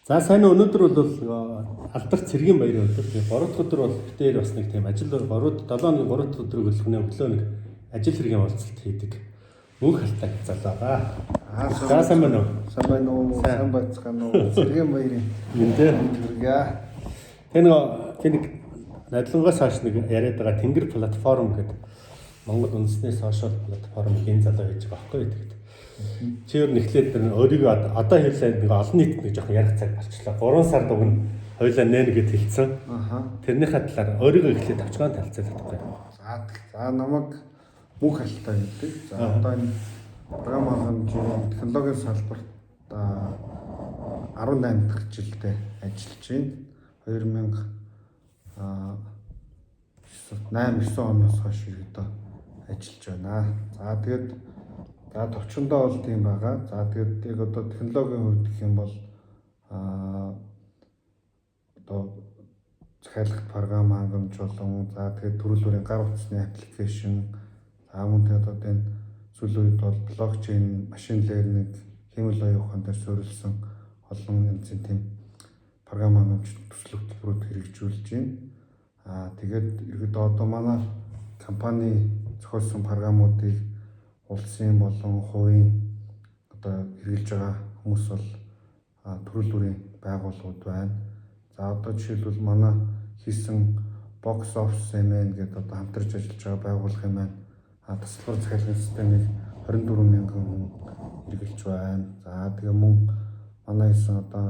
За сайн өнөөдөр бол алдарт цэргийн баярын өдөр. Тэгээ 3 дахь өдөр бол битээр бас нэг тийм ажил 7 өдрийн 3 дахь өдрийг өглөө нэг ажил хэргийн уулзалт хийдэг. Мөнх халтаа залаа ба. За сайн байна уу? Сайн байна уу? Сайн байцгаана уу? Цэргийн баярын мэдээ. Хүргээ. Тэнийг надлангаас хойш нэг яриад байгаа Тэнгэр платформ гэдэг Монгол үндэсний сошиал платформыг энэ залуу хийж байгаа байхгүй юу? Чи ер нь эхлээд өөрийгөө одоо хэлээ нэг олон нийтэд нэг жоохон ярих цаг болчлаа. 3 сар дугна хоёлаа нэ гэд хэлсэн. Тэрнийхээ талаар өөрийгөө эхлээд тавчгаан талцаад байхгүй. За намайг мөнх халтаа гэдэг. За одоо энэ програм хангамжийн технологийн салбарт 18 дахь жилдээ ажиллаж байна. 8-9 оноос хойш одоо ажиллаж байна. За тэгээд товчондоо бол тийм байгаа. За тэгээд яг одоо технологийн хувьд гэх юм бол одоо захиалгат програм хангамж болон за тэгээд төрөл бүрийн гар утасны аппликейшн мөн тэгээд одоо энэ сүүлийн үед бол блокчейн, машин лернинг, хэмжээ оюун ухаан дээр суурилсан олон янзын тийм програм хангамж төсөл хөтөлбөрүүд хэрэгжүүлж байна. Тэгээд ерөөдөө одоо манай компани зохиосон програмуудыг улсын болон хувийн одоо хэрэгжилж байгаа хүмүүс бол төрөл бүрийн байгууллагууд байна. За одоо жишээлбэл манай хийсэн Box Office MN гэдэг одоо хамтарч ажиллаж байгаа байгууллага юм байна. Тасалбар захиалгын системийг 24,000 хүн хэрэгжилж байна. За тэгээ мөн манай хийсэн одоо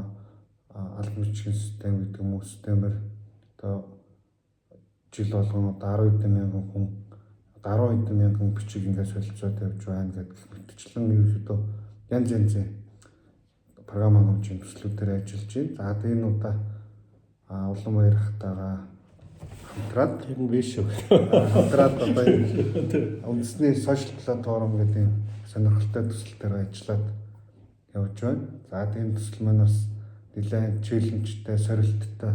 албан бичгийн систем гэдэг юм уу системээр одоо жил болгон одоо 12,000 хүн 12,000 бичиг ингээд солилцоод явж байна гэдэг мэтчлэн ерөөхдөө янз янзын програм хангамжийн төслүүдээр ажиллаж байна. За тэгээ энэ удаа Улаанбаяр хатаага хамтраад тэр нь биш шүү. Хамтраад одоо үндэсний сошиал платформ гэдэг сонирхолтой төсөл дээр ажиллаад явж байна. За тийм төсөл маань бас нэлээд челленжтэй, сорилттой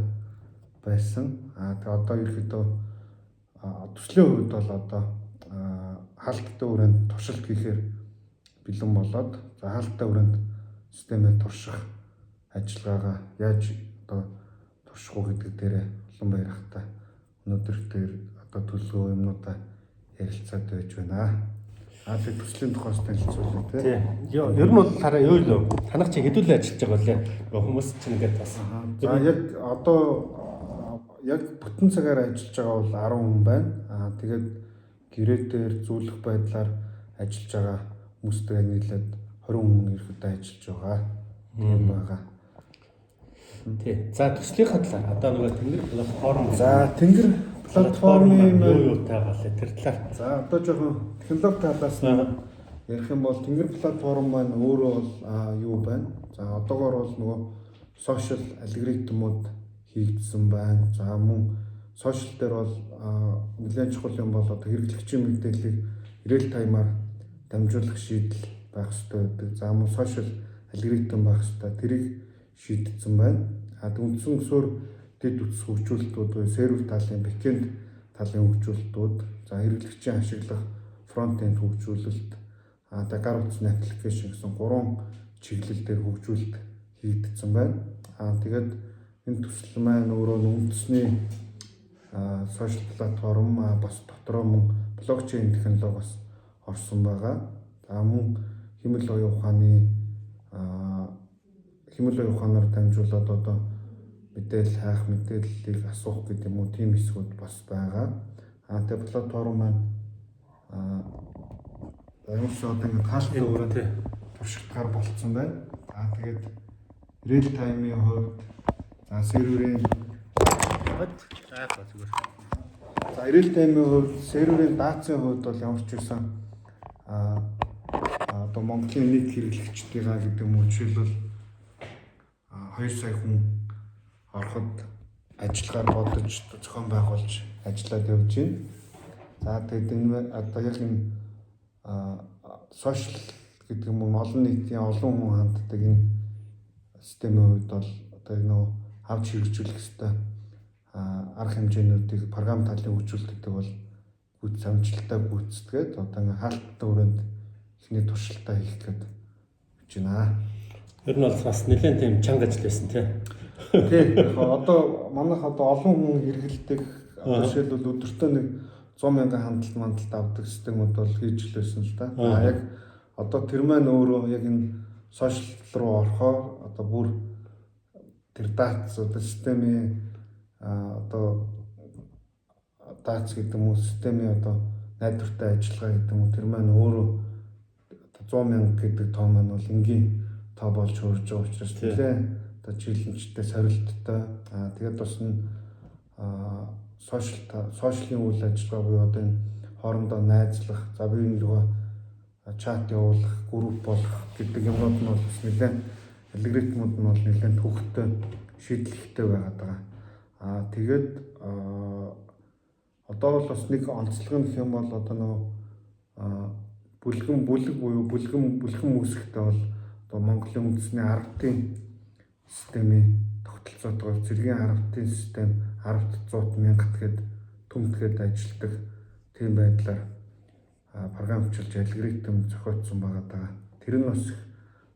байсан. Тэгээ одоо ерөөхдөө төслийн хувьд бол одоо хаалттай хүрээнд туршилт хийхээр бэлэн болоод за хаалттай хүрээнд системээ турших ажиллагаагаа яаж одоо турших уу гэдэг дээр Улаанбаяр хата өнөөдөр дээр одоо төлөвлөгөө юмнуудаа ярилцаад байж байна. Тэгээ төслийн тухайс танилцуулъя тий. Ер нь бол хараа юу л танах чи хэдүүлээ ажиллаж байгаа лээ. Хүмүүс чинь ингээд бас. За яг одоо яг бүтэн цагаар ажиллаж байгаа бол 10 хүн байна. Тэгээд гэрээдээр зүйлэх байдлаар ажиллаж байгаа хүмүүстэй нийлээд 20 хүн ирэхэд ажиллаж байгаа. Тийм байгаа. Тий. За төслийнхаа талаар одоо нөгөө Тэнгэр платформ. За Тэнгэр платформын юу таагаалаа тэр талаар. За одоо жоохон технологи талаас нь ярих юм бол Тэнгэр платформ маань өөрөө бол юу байна? За одоогоор бол нөгөө сошиал алгоритмууд хийгдсэн байна. За мөн сошиал дээр бол нэлээд чухал юм бол одоо хэрэглэгчийн мэдээллийг реал таймаар дамжуулах шийдэл байх хэрэгтэй байдаг. За мөн сошиал алгоритм байх хэрэгтэй. Тэрийг шийдсэн байна. Үндсэн өсөөр дэд үтс хөгжүүлэлтүүд буюу сервер талын бэкэнд талын хөгжүүлэлтүүд, за хэрэглэгчийн ашиглах фронт-энд хөгжүүлэлт, гар утасны аппликейшн гэсэн 3 чиглэл дээр хөгжүүлэлт хийгдсэн байна. Тэгээд энэ төсөл маань өөрөө үндэсний сошиал платформ бас дотроо мөн блокчейн технологи бас орсон байгаа. За мөн хэмжээ оюун ухаанаар дамжуулаад одоо мэдээлэл хайх, мэдээллийг асуух гэдэг юм уу тийм хэсгүүд бас байгаа. Тэгээ платформ маань ерөнхийдөө одоо хаалттай өрөөнд туршигдгаар болцсон байна. Тэгээд реал таймын хувьд серверийн реал таймын хувьд серверийн даацын хувьд бол ямар ч байсан одоо Монголын нийт хэрэглэгчдийнхаа гэдэг юм уу жишээлбэл 2 сая хүн ороход ажиллагаар бодож зохион байгуулж ажиллаад явж байна. За тэгээд энэ одоо яг энэ сошиал гэдэг юм уу олон нийтийн олон хүн ханддаг энэ системийн хувьд бол одоо нөгөө авч хэрэгжүүлэх хэвээр арга хэмжээнүүдийг програм талын хөгжүүлэлттэй бол гүйц амжилттай гүйцэтгээд одоо ингээ хаалттай өрөөнд ихний туршилтаа хийх гээд байна. Ер нь бол бас нэлээд тийм чанга ажил байсан тий. Тийм. Одоо манайх олон хүн хэрэгэлдэг жишээлбэл өдөртөө нэг 100 мянган хандлт авдаг системүүд бол хийж лээсэн л да. Яг одоо тэр маань өөрөө яг энэ сошиал руу орохоор одоо бүр тэр дац одоо системийн одоо дац гэдэг юм уу системийн одоо найдвартай ажиллагаа гэдэг юм уу тэр маань өөрөө 100 мянга гэдэг тоо маань бол энгийн тоо болж хөрж байгаа учраас нэлээ одоо жилимжтэй сорилттой тэгээд бас нь сошиалын үйл ажиллагаа буюу одоо энэ хоорондоо найзлах за биеийн рүү чат явуулах групп болох гэдэг юмнууд нь бол бас нэлээ алгоритмууд нь бол нэлээд төвхтэй шийдлэгтэй байгаад байгаа. Тэгээд одоо бол бас нэг онцлог нь хэм бол одоо нөгөө бүлгэн үүсгэхдээ бол одоо Монголын үндэсний 10-ын системийн тогтолцоотойгоор зэргийн 10-ын систем 10-100 мянгат гээд төмтгээд ажилладаг тийм байдлаар програмчлж алгоритм зохиогдсон байгаа. Тэр нь бас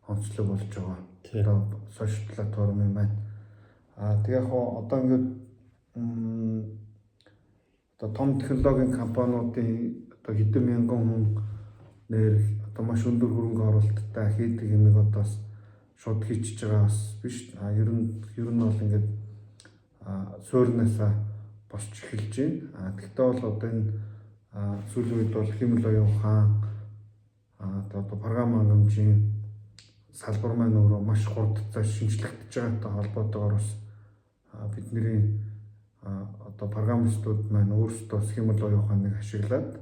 онцлог болж байгаа. Одоо сошиал платформын маань. Тэгээ яг одоо ингээд одоо том технологийн компаниудын одоо хэдэн мянган хүн нэр одоо маш өндөр хөрөнгө оруулалттай хийдэг юмыг одоо шууд хийчихэж байгаа бас биш. Ер нь бол ингээд суурнаасаа босч эхэлж байна. Гэхдээ бол одоо энэ сүүлийн үед бол Химэл оюун ухаан одоо програм хангамжийн салбар маань өөрөө маш хурдтай шинжлэхдэж байгаатай холбоотойгоор бас бидний одоо программистууд маань өөрсдөө Химэл оюун ухааныг ашиглаад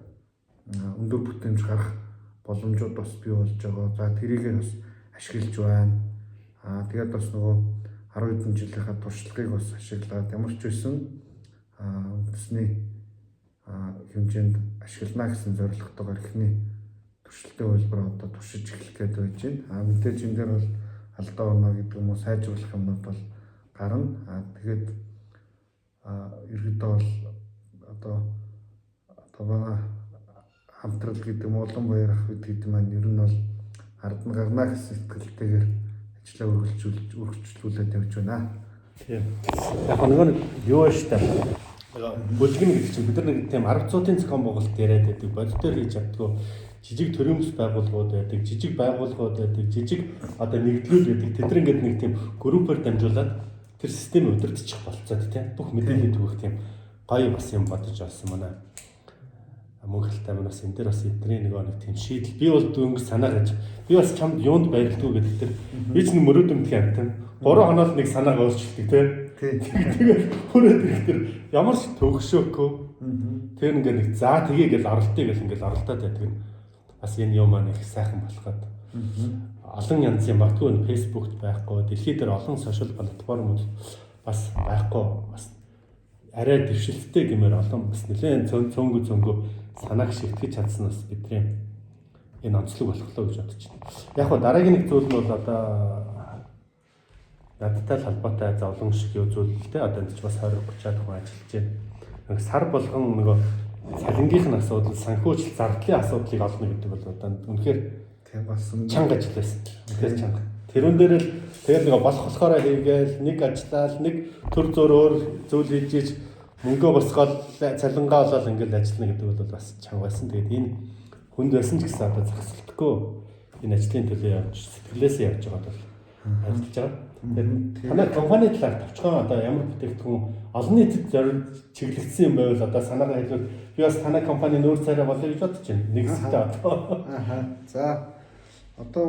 өндөр бүтээмж гарах боломжууд бас бий болж байгаа. За тэрийг бас ашиглаж байна. Тэгээд бас нөгөө 10 хэдэн жилийнхаа туршлагыг бас ашиглаад ямар ч байсан үндэсний хэмжээнд ашиглана гэсэн зорилготойгоор эхний туршилтын хөлбөр одоо туршиж эхлэх гээд байж байна. Мэдээж энэ дээр бол алдаа оноо гэдэг юм уу сайжруулах юмнууд бол гарна. Тэгээд ерөөдөө бол одоо манай хамтрал гэдэг юм олон баяр ах гэдэг маань ер нь бол ард нь гарна гэсэн сэтгэлтэйгээр ажлаа үргэлжлүүлээд явж байна. Тийм. Яг нэг юу вэ штэ. Бүлгэн гэдэг чинь бид нар нэг тийм 10-100-ын зохион байгуулалт яриад байдаг. Бодитоор хийж чаддгүй жижиг төрөмс байгууллагууд байдаг, жижиг байгууллагууд байдаг, жижиг одоо нэгдлүүд байдаг. Тэд нар ингээд нэг тийм группээр дамжуулаад тэр систем удирдах болцоод тийм бүх мэдээлэл төгөх тийм гоё бас юм бодож олсон манай мөнхөлтэй манаас энэ дээр бас эдний нэг тийм шийдэл би бол дөнгөж санаа гаж би бас чамд юунд баярлдгүй гэдэг тэр би ч мөрөөдөмдөх юм тийм 3 хоноод нэг санаа өөрчлөлтөг тийм тэгээд хүрээд тэр ямар ч төгшөөхгүй тэр ингээд нэг за тгий гэж оролтыг гэж ингээд оролдоод байдаг нь бас энэ юм маань их сайхан болоход олон янзын магадгүй фэйсбүүкт байхгүй дэлхийд дээр олон сошиал платформуд бас байхгүй бас арай дэвшилттэй гэмээр олон бас нэлээд цөөнгө санааг шигтгэж чадсан бас бидний энэ онцлог болохлоо гэж бодож байна. Яг хоо дараагийн нэг зүйл нь бол одоо надтай холбоотой зовлон шиг юу зүйл л дээ. Одоо энэ ч бас 20-30-аад хүн ажиллаж байна. Нэг сар болгон нөгөө салингийнх нь асуудал, санхүүжил зардлын асуудлыг олно гэдэг бол одоо үнэхээр тийм бас чанга ажил байсан. Үнэхээр чанга. Тэрүүн дээр л тэгэл нөгөө болохоороо хийгээл нэг ажиллаад нэг төр зөөр өөр зүйл хийж мөнгөө босгоод цалингаа олоод ингээд ажиллана гэдэг бол бас чанга байсан. Тэгээд энэ хүнд байсан ч гэсэн одоо зогсолтгүй энэ ажлын төлөө явж сэтгэлээсээ явж байгаад бол ажиллаж байгаа. Тэгээд танай компани талаар товчхон одоо ямар бүтээгдэхүүн олон нийтэд чиглэгдсэн юм байвал одоо санаагаа хэлбэл би бас танай компани нүүр царай болоё гэж бодож байна. Нэг хэсэгтээ одоо. За одоо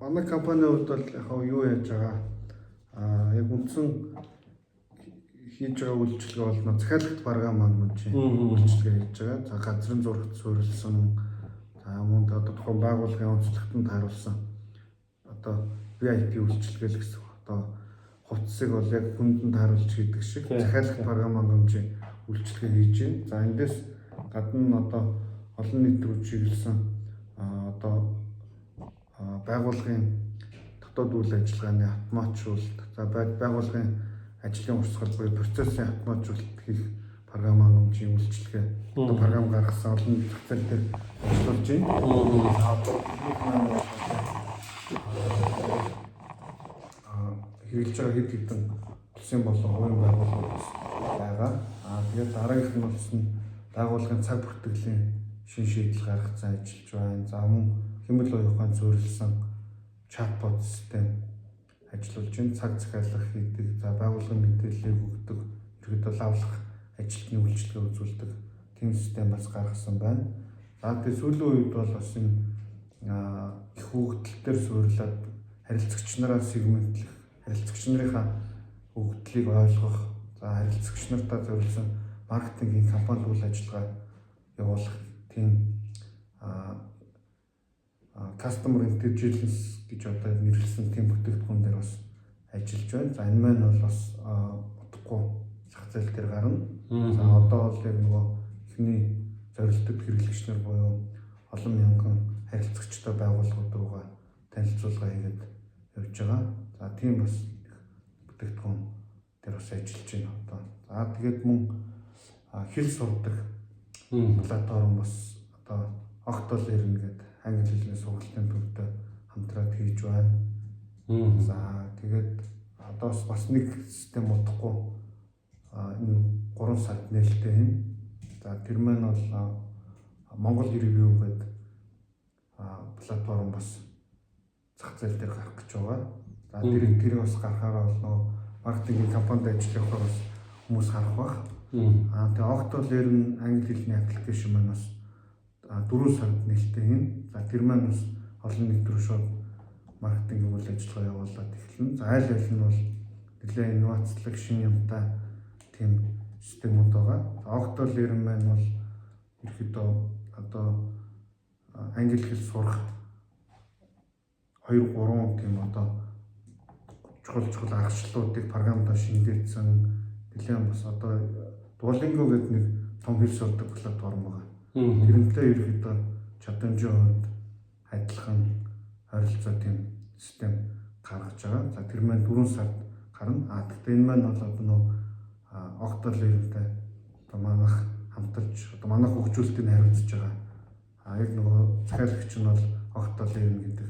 манай компанийн хувьд бол яг юу яаж байгаа яг үндсэн хийж байгаа үйлчлэг бол захиалагт програм хангамжийн үйлчлэгээ хийж байгаа. За газрын зурагт суурилсан за мөн одоо тухайн байгууллагын онцлогтод харуулсан одоо VIP үйлчлэгээ л гэсэн. Одоо хувцсыг бол яг хүндэнд харуулж хийдэг шиг захиалагт програм хангамжийн үйлчлэгээ хийж байна. За эндээс гадна одоо олон нийт рүү чиглэсэн одоо байгууллагын дотоод үйл ажиллагааны автоматжуулалт, за байгууллагын ажлын урсгал буюу процессын автоматжуулалт хийх програм хангамжийн үйлчлэгээ одоо програм гаргасан олон зах зээл дээр ажиллаж байна. хэрэгжилж байгаа хэд хэдэн улсын болон хувийн байгууллагууд байгаа. Тэгээд дараагийнх нь болсон байгууллагын цаг бүртгэлийн шин шийдэл гаргацсан ажиллаж байна. За мөн хэмэл оюухан зөвлөсөн чатбот систем ажиллуулж байна. Цаг захиалга хийдэг, за байгууллагын мэдээллийг өгдөг, ерөөдөө лавлах ажилтны үйлчлэгээ үзүүлдэг тийм систем бас гаргасан байна. За тэгээд сүүлийн үед бол бас энэ их хөгжөлтөөр суйрлаад харилцагч нараа сегментлэх, харилцагч нарынхаа хөгжлийг ойлгох, за харилцагч нартаа зориулсан маркетингийн компани үйл ажиллагаа явуулах тийм customer intelligence гэж одоо нэрлэсэн тийм бүтээгдэхүүн дээр бас ажиллаж байна. За энэ маань бол бас утгагүй зах зээл дээр гарна. За одоо бол яг нөгөө эхний зорилттой хэрэглэгч нар буюу олон мянган харилцагчтай байгууллагууд руугаа танилцуулга хийгээд явж байгаа. За тийм бас бүтээгдэхүүн дээр бас ажиллаж байна одоо. За тэгээд мөн хэл сурдаг платформ бас одоо Octal Learn гэдэг англи хэлний сургалтын төвтэй хамтраад хийж байна. За тэгээд одоо бас нэг систем утгагүй энэ 3 сард нээлттэй юм. За тэр маань бол Монгол Review гэдэг платформ бас зах зээл дээр гарах гэж байгаа. За тэр бас гарахаараа бол нөгөө маркетингийн компанид ажиллах бас хүмүүс харах баг. Тэгээ Octal Learn англи хэлний аппликейшн маань бас 4 сард нээлттэй юм. За тэр маань бас олон нийт рүү шууд маркетинг үйл ажиллагаа явуулаад эхэлнэ. За аль аль нь бол нэлээд инновацлог шинэ юмтай тийм системүүд байгаа. Octal Learn маань бол ерөөдөө одоо англи хэл сурах 2-3 тийм одоо чухал аргачлалуудыг програмдаа шингээсэн нэлээд бас одоо Duolingo гэдэг нэг том хэл сурдаг платформ байгаа. Тэрнтэй ерөөдөө чадамжийн хувьд адилхан харилцаа тийм систем гаргаж байгаа. За тэр маань 4 сард гарна. Гэхдээ энэ маань бол одоо нөө Octal Learn-тэй одоо манайх хамтарч одоо манайх хөгжүүлэлтийг хариуцж байгаа. Яг нөгөө захиалагч нь бол Octal Learn гэдэг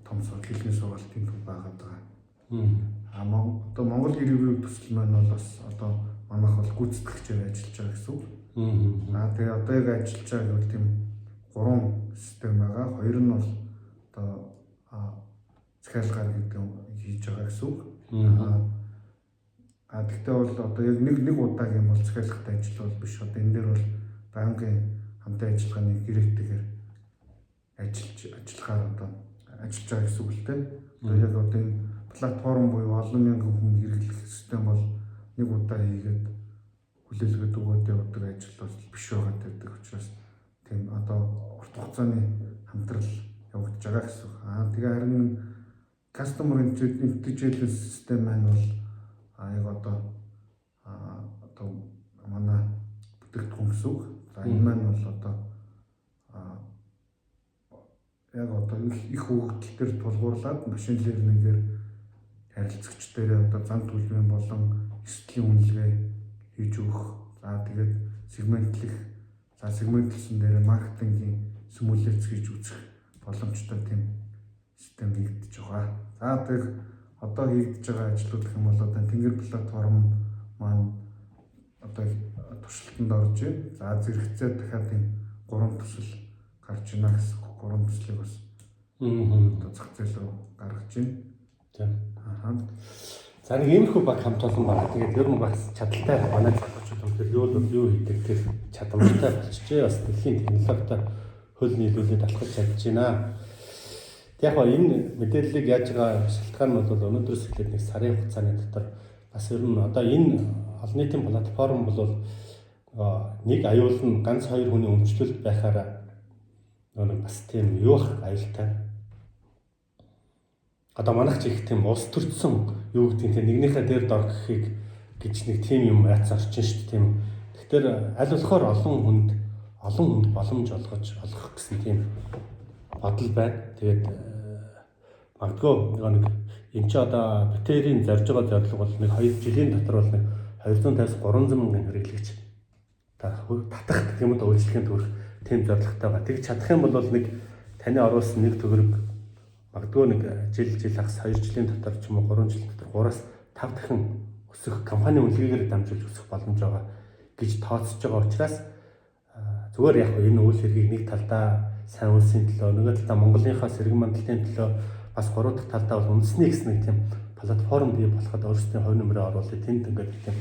том хэлний сургалтын төв байгаад байгаа. Одоо Монгол Review төсөл маань бол бас одоо манайх бол гүйцэтгэгчээр ажиллаж байгаа гэсэн үг. Тэгээ одоо яг ажиллаж байгаа бол тийм 3 систем байгаа. Хоёр нь бол одоо захиалгаар гэдэг хийж байгаа гэсэн үг. Гэхдээ бол одоо яг нэг удаагийн бол захиалгатай ажил бол биш. Одоо энэ дээр бол банкын хамтын ажиллагааны гэрээтэйгээр ажиллахаар одоо ажиллаж байгаа гэсэн үг л дээ. Одоо яг одоо энэ платформ буюу олон мянган хүн хэрэглэх систем бол нэг удаа хийгээд хүлээлгээд өгөөд явдаг ажил бол биш байгаа гэдэг учраас тийм одоо урт хугацааны хамтрал явагдаж байгаа гэсэн үг. Тэгээ харин customer intelligence систем маань бол яг одоо манай бүтээгдэхүүн гэсэн үг. За энэ маань бол одоо яг одоо их хөгжөлтөөр тулгуурлаад машин лернингээр харилцагчдаарээ одоо зан төлөвийн болон эрсдлийн үнэлгээ хийж өгөх. За тэгээд сегментлсэн дээр маркетингийн симуляц хийж үзэх боломжтой тийм систем хийгдэж байгаа. За тэгээд одоо хийгдэж байгаа ажлууд гэх юм бол одоо тэнгэр платформ маань одоо туршилтанд орж байна. За зэрэгцээ дахиад тийм 3 төсөл гарч байна гэсэн 3 төслийг бас одоо зах зээл рүү гаргаж байна. Тийм. За нэг иймэрхүү баг хамт олон байна. Тэгээд ер нь бас чадaltaй манай залуучууд өнөхөр юу хийдэг тэр чадамжтай болчихжээ. Бас дэлхийн технологитой хөл нийлүүлээд алхаж чадж байна. Яг гоо энэ мэдээллийг яаж байгаа шалтгаан нь бол өнөөдрөөс эхлээд нэг сарын хугацааны дотор бас ер нь одоо энэ олон нийтийн платформ бол нэг аюул нь ганц 2 хүний өмчлөлт байхаараа нэг бас тийм юу аюултай. Одоо манайх ч их тийм улс төрсөн юу гэдэг тийм нэгнийхээ дээр дор гэхийг гэж нэг тийм юм айц орчин шүү дээ тийм. Тэгэхээр аль болохоор олон хүнд боломж олгож олгох гэсэн тийм бодол байна. Тэгээд магадгүй нэг энэ ч одоо битэрийн зорж байгаа зорилго бол нэг 2 жилийн дотор бол нэг 250-300 мянган хэрэглэгч татах гэх юм уу үйлчлэгийн төрөх тийм зорилготой байгаа. Тэг чадах юм бол нэг таны оруулсан нэг төгрөг магадгүй нэг жил хагас 2 жилийн дотор ч юм уу 3 жилийн дотор 3-аас 5 дахин өсөх компани үнэлгээгээр дамжуулж өсөх боломж байгаа гэж тооцож байгаа учраас зүгээр яг энэ үйл хэргийг нэг талдаа сайн улсын төлөө нөгөө талдаа Монголынхаа сэргэн мандалтын төлөө бас 3 дахь талдаа бол үндэсний гэсэн нэг тийм платформ бий болоход өөрсдийн хувь нэмрээ оруулах тэнд ингээд тийм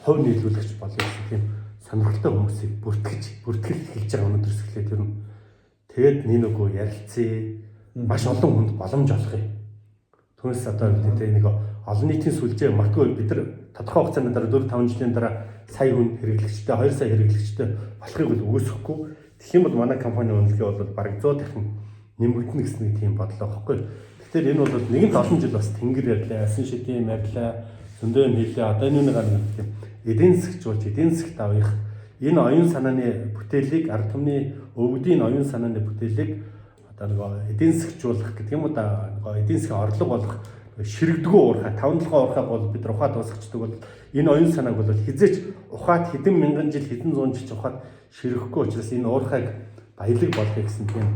хувь нийлүүлэгч болох гэсэн тийм сонирхолтой хүмүүсийг бүртгэл хэлж байгаа өнөөдрөөс эхлээд ер нь тэгээд нэг үгүй ярилцъя маш олон хүнд боломж олох юм. Түүнээс одоо гэдэг нэг олон нийтийн сүлжээ магадгүй бид нар тодорхой хугацааны дараа 4-5 жилийн дараа сая хүн хэрэглэгчтэй 2 сая хэрэглэгчтэй болохыг бол үгүйсэхгүй. Тэгэх юм бол манай компани үнэлгээ бол бараг 100 дахин нэмэгдэнэ гэсэн нэг тийм бодлоо баггүй. Тэгэхээр энэ бол нэгэн 7 жил бас тэнгэр ярьлаа, асан шидийн ярьлаа, зөндөө нийлээ. Одоо энэ нэг тийм эдийн засгчулж эдийн засгт авах энэ оюун санааны бүтээлийг ард түмний өвгдийн оюун санааны бүтээлийг одоо нэг эдийн засгчуулах гэдэг юм уу да нэг эдийн засгийн орлого болох ширэгдгүү уурхай 5-7 уурхай бол бид нар ухаад дуусгачдаг бол энэ оюун санааг бол хизээч ухаад хэдэн мянган жил хэдэн зуун жил ухаад ширэхгүй учраас энэ уурхайг баялаг болгох гэсэн тийм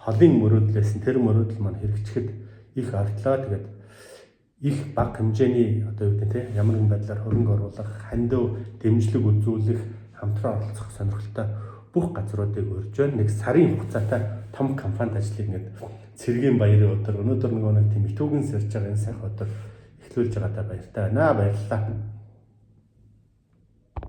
холын мөрөөдлөөс тэр мөрөөдөл маань хэрэгжихэд их ардлаа. Тэгээд их бага хэмжээний одоо юу гэдэг те ямар нэгэн байдлаар хөрөнгө оруулах, хандив дэмжлэг үзүүлэх, хамтран оролцох сонирхолтой бүх газруудыг урьж байна. Нэг сарын хугацаатай том компанид ажиллах ингээд цэргийн баярын өдөр өнөөдөр нэг тийм итүүгэн сэрж байгаа энэ сайхан өдөр эхлүүлж байгаадаа баяртай байна. Баярлалаа.